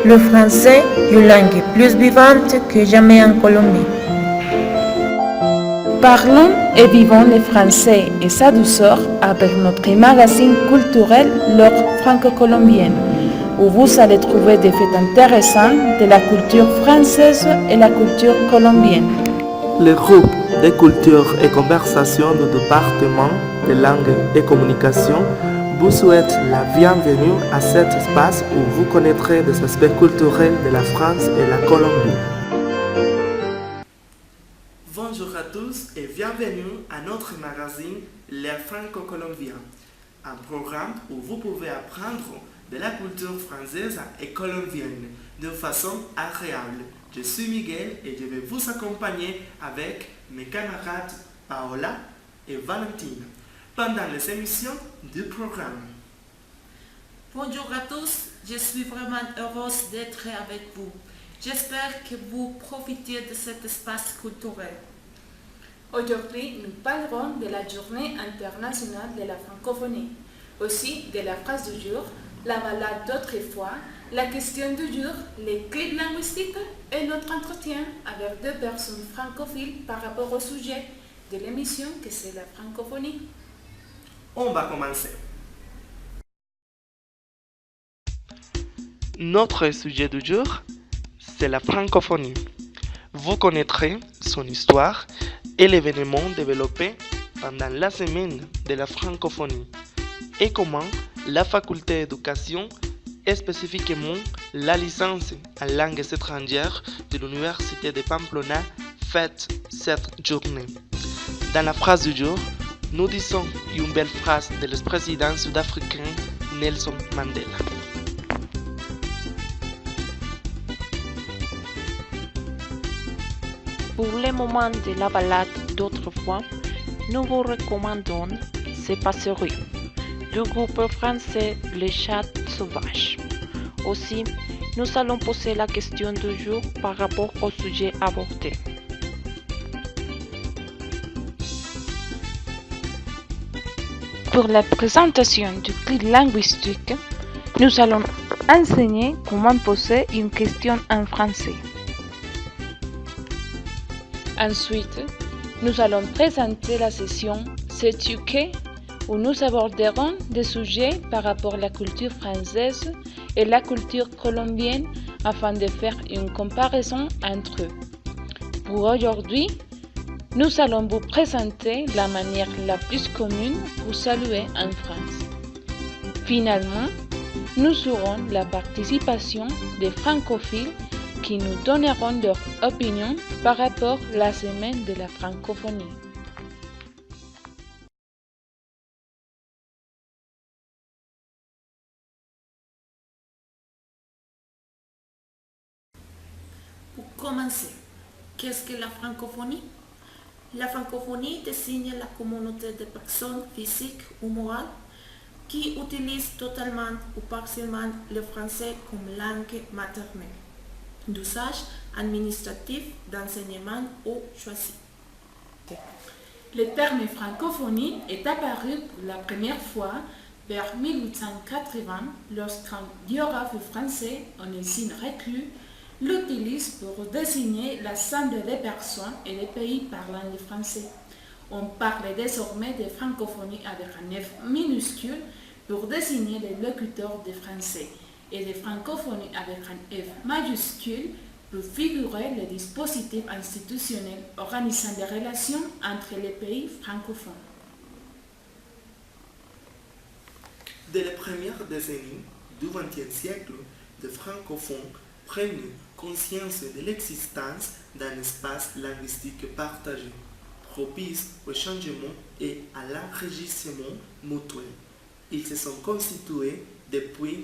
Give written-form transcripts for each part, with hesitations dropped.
Le français, une langue plus vivante que jamais en Colombie. Parlons et vivons le français et sa douceur avec notre magazine culturel L'Or franco-colombienne, où vous allez trouver des faits intéressants de la culture française et la culture colombienne. Le groupe de culture et conversation du département de langue et communication vous souhaite la bienvenue à cet espace où vous connaîtrez des aspects culturels de la France et la Colombie. Bonjour à tous et bienvenue à notre magazine Les Franco-Colombiens, un programme où vous pouvez apprendre de la culture française et colombienne de façon agréable. Je suis Miguel et je vais vous accompagner avec mes camarades Paola et Valentine pendant les émissions du programme. Bonjour à tous, je suis vraiment heureuse d'être avec vous. J'espère que vous profitez de cet espace culturel. Aujourd'hui, nous parlerons de la Journée internationale de la francophonie, aussi de la phrase du jour, la balade d'autrefois, la question du jour, les clips linguistiques et notre entretien avec deux personnes francophiles par rapport au sujet de l'émission que c'est la francophonie. On va commencer. Notre sujet du jour, c'est la francophonie. Vous connaîtrez son histoire et l'événement développé pendant la semaine de la francophonie et comment la faculté d'éducation et spécifiquement la licence en langues étrangères de l'Université de Pamplona fête cette journée. Dans la phrase du jour, nous disons une belle phrase de l'ex-président sud-africain Nelson Mandela. Pour le moment de la balade d'autrefois, nous vous recommandons C'est Passerie du groupe français Les Chats Sauvages. Aussi, nous allons poser la question du jour par rapport au sujet abordé. Pour la présentation du clip linguistique, nous allons enseigner comment poser une question en français. Ensuite, nous allons présenter la session Sais-tu que, où nous aborderons des sujets par rapport à la culture française et la culture colombienne afin de faire une comparaison entre eux. Pour aujourd'hui, nous allons vous présenter la manière la plus commune pour saluer en France. Finalement, nous aurons la participation des francophiles qui nous donneront leur opinion par rapport à la semaine de la francophonie. Pour commencer, qu'est-ce que la francophonie? La francophonie désigne la communauté de personnes physiques ou morales qui utilisent totalement ou partiellement le français comme langue maternelle, d'usage administratif, d'enseignement ou choisi. Le terme francophonie est apparu pour la première fois vers 1880 lorsqu'un biographe français, Onésime Reclus, l'utilise pour désigner l'ensemble des personnes et des pays parlant le français. On parle désormais de francophonie avec un F minuscule pour désigner les locuteurs de français et de francophonie avec un F majuscule pour figurer le dispositif institutionnel organisant les relations entre les pays francophones. Dès les premières décennies du XXe siècle, les francophones prennent conscience de l'existence d'un espace linguistique partagé, propice au changement et à l'enrichissement mutuel. Ils se sont constitués depuis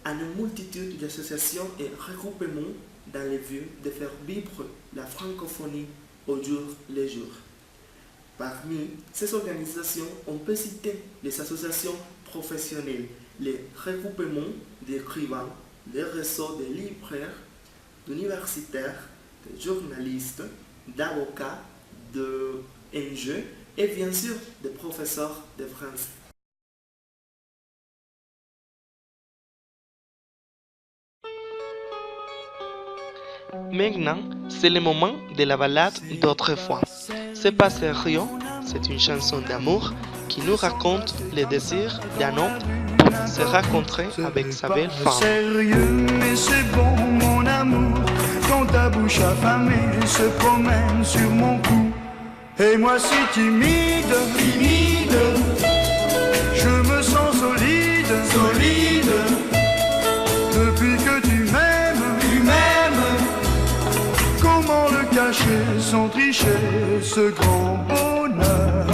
à une multitude d'associations et regroupements dans le but de faire vivre la francophonie au jour le jour. Parmi ces organisations, on peut citer les associations professionnelles, les regroupements d'écrivains, les réseaux de libraires, d'universitaires, de journalistes, d'avocats, d'ONG et bien sûr de professeurs de français. Maintenant, c'est le moment de la balade d'autrefois. C'est pas sérieux, c'est une chanson d'amour qui nous raconte le désir d'un homme pour se rencontrer avec sa belle femme. Sérieux, mais c'est bon mon amour, quand ta bouche affamée se promène sur mon cou. Et moi si timide, timide, je me sens solide, solide. Depuis que tu m'aimes, comment le cacher sans tricher, ce grand bonheur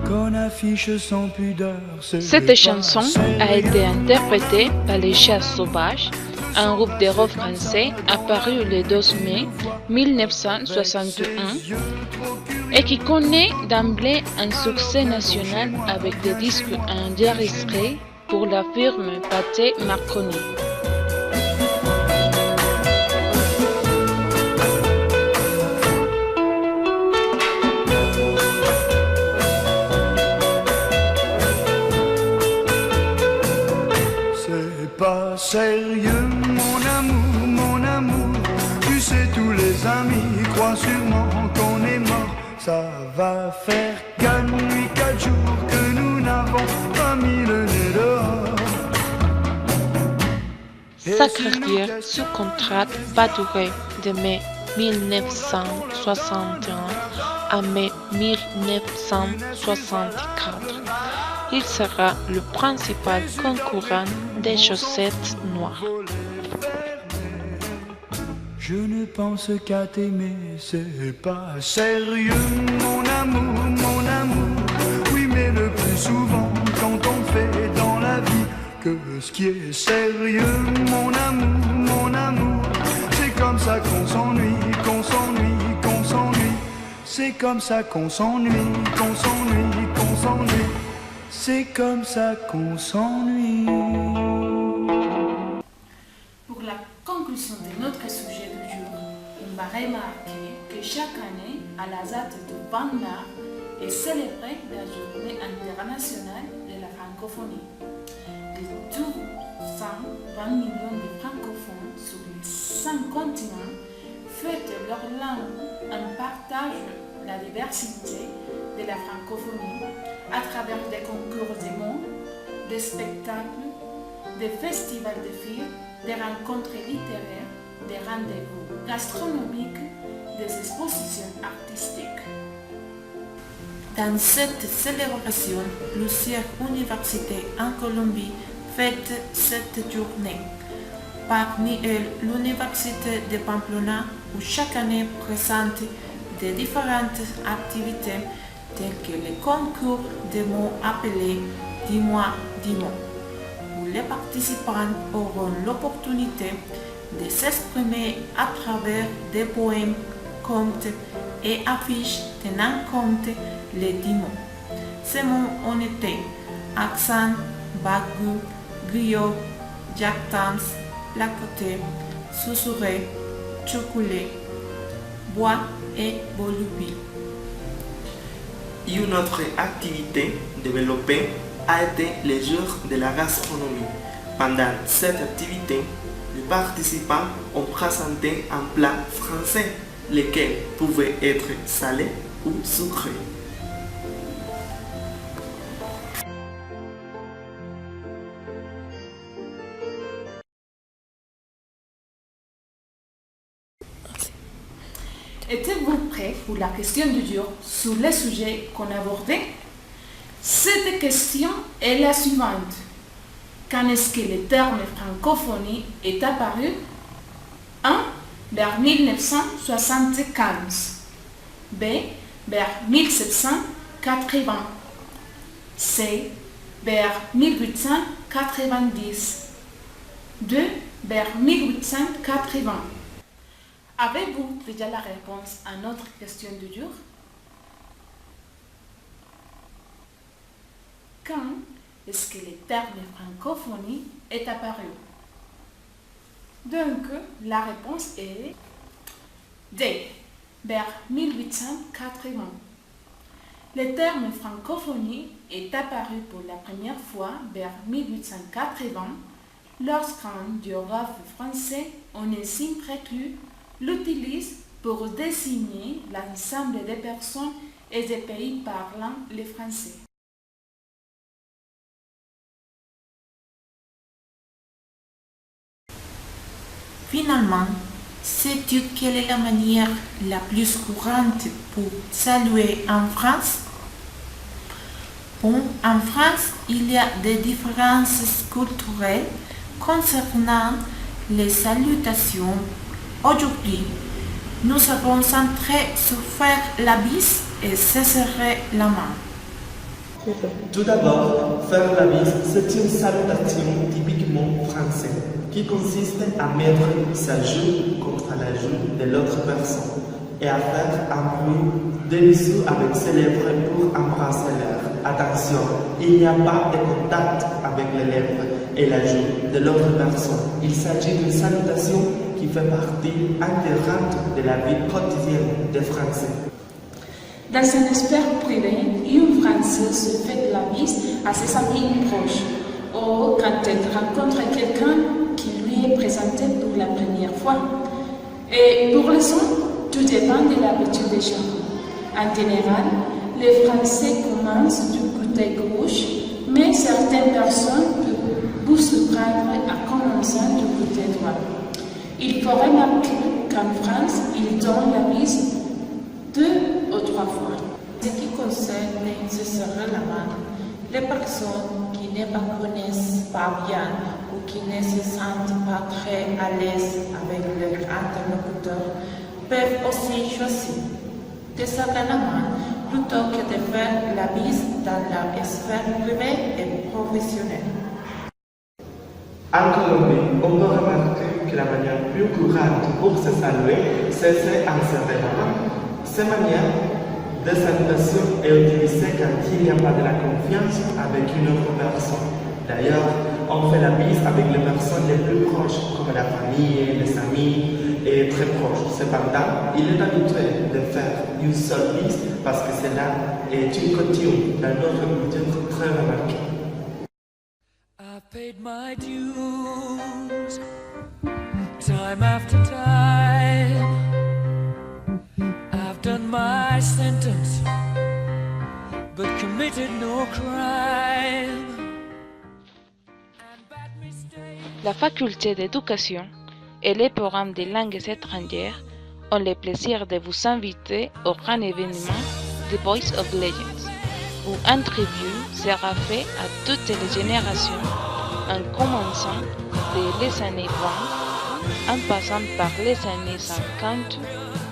qu'on affiche sans pudeur. Cette chanson a été interprétée par les Chats Sauvages, un groupe de rock français apparu le 12 mai 1961 et qui connaît d'emblée un succès national avec des disques enregistrés pour la firme Pathé Marconi. C'est pas sérieux mon amour, tu sais tous les amis croient sûrement qu'on est mort. Ça va faire 4 nuits, 4 jours que nous n'avons pas mis le nez dehors. Sa carrière sous contrat va durer de mai 1961 à mai 1964. Il sera le principal concurrent des chaussettes noires. Je ne pense qu'à t'aimer, c'est pas sérieux mon amour. Oui mais le plus souvent quand on fait dans la vie que ce qui est sérieux mon amour. C'est comme ça qu'on s'ennuie. C'est comme ça qu'on s'ennuie. C'est comme ça qu'on s'ennuie. Pour la conclusion de notre sujet du jour, on va remarquer que chaque année, à la date du 20 mars, est célébrée la Journée internationale de la francophonie. Les 220 millions de francophones sur les 5 continents fêtent leur langue en partage la diversité de la francophonie à travers des concours de mots, des spectacles, des festivals de films, des rencontres littéraires, des rendez-vous gastronomiques, des expositions artistiques. Dans cette célébration, plusieurs universités en Colombie fêtent cette journée. Parmi elles, l'Université de Pamplona, où chaque année présente des différentes activités telles que le concours de mots appelé Dis-moi, dis-moi, où les participants auront l'opportunité de s'exprimer à travers des poèmes, contes et affiches tenant compte les 10 mots. Ces mots ont été accent, bagu, griot, jactance, placoté, susurré, chocolé, bois et volubi. Une autre activité développée a été les jours de la gastronomie. Pendant cette activité, les participants ont présenté un plat français, lequel pouvait être salé ou sucré. Êtes-vous prêts pour la question du jour sur le sujet qu'on a abordé? Cette question est la suivante. Quand est-ce que le terme francophonie est apparu? 1. Vers 1975. B. Vers 1780. C. Vers 1890. 2. Vers 1880. Avez-vous déjà la réponse à notre question du jour? Quand est-ce que le terme francophonie est apparu? Donc, la réponse est D. Vers 1880. Le terme francophonie est apparu pour la première fois vers 1880 lorsqu'un géographe français, Onésime Reclus, l'utilisent pour désigner l'ensemble des personnes et des pays parlant le français. Finalement, sais-tu quelle est la manière la plus courante pour saluer en France? Bon, en France, il y a des différences culturelles concernant les salutations. Aujourd'hui, nous serons centrés sur faire la bise et se serrer la main. Tout d'abord, faire la bise, c'est une salutation typiquement française qui consiste à mettre sa joue contre la joue de l'autre personne et à faire un bruit de bisous avec ses lèvres pour embrasser l'air. Attention, il n'y a pas de contact avec les lèvres et la joue de l'autre personne. Il s'agit d'une salutation qui fait partie intégrante de la vie quotidienne des Français. Dans un espace privé, une Française se fait la bise à ses amis proches ou quand elle rencontre quelqu'un qui lui est présenté pour la première fois. Et pour les hommes, tout dépend de l'habitude des gens. En général, les Français commencent du côté gauche, mais certaines personnes peuvent vous surprendre en commençant du côté droit. Il faut remarquer qu'en France, ils donnent la bise 2 ou 3 fois. Ce qui concerne se serrer la main, les personnes qui ne la connaissent pas bien ou qui ne se sentent pas très à l'aise avec leur interlocuteur peuvent aussi choisir de serrer la main plutôt que de faire la bise dans la sphère privée et professionnelle. En Colombie, on peut remarquer que la manière plus courante pour se saluer, c'est en serrer la main. Cette manière de salutation est utilisée quand il n'y a pas de la confiance avec une autre personne. D'ailleurs, on fait la bise avec les personnes les plus proches, comme la famille, les amis et très proches. Cependant, il est habituel de faire une seule bise parce que cela est une coutume dans notre culture très remarquée. I've paid my dues, time after time. I've done my sentence, but committed no crime. La faculté d'éducation et les programmes de langues étrangères ont le plaisir de vous inviter au grand événement The Voice of Legends, où un tribut sera fait à toutes les générations, en commençant dès les années 20, en passant par les années 50,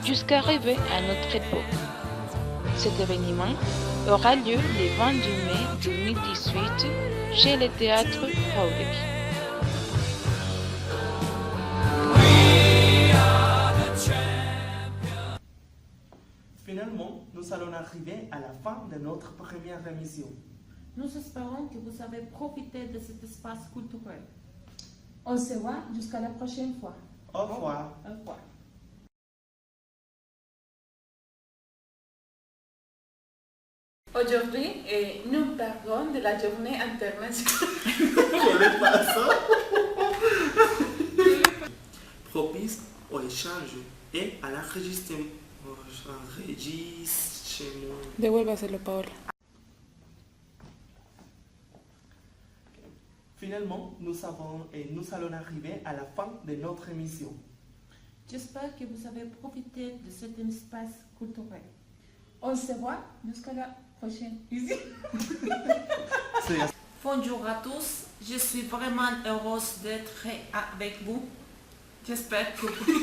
jusqu'à arriver à notre époque. Cet événement aura lieu le 22 mai 2018 chez le théâtre Paulus. Finalement, nous allons arriver à la fin de notre première émission. Nous espérons que vous avez profité de cet espace culturel. On se voit jusqu'à la prochaine fois. Au revoir. Au revoir. Aujourd'hui, nous parlons de la journée internationale. Propice au échange et à l'enregistrement. Devuélvaselo, Paola. Finalement, nous allons arriver à la fin de notre émission. J'espère que vous avez profité de cet espace culturel. On se voit jusqu'à la prochaine visite. Bonjour à tous, je suis vraiment heureuse d'être avec vous. J'espère que vous...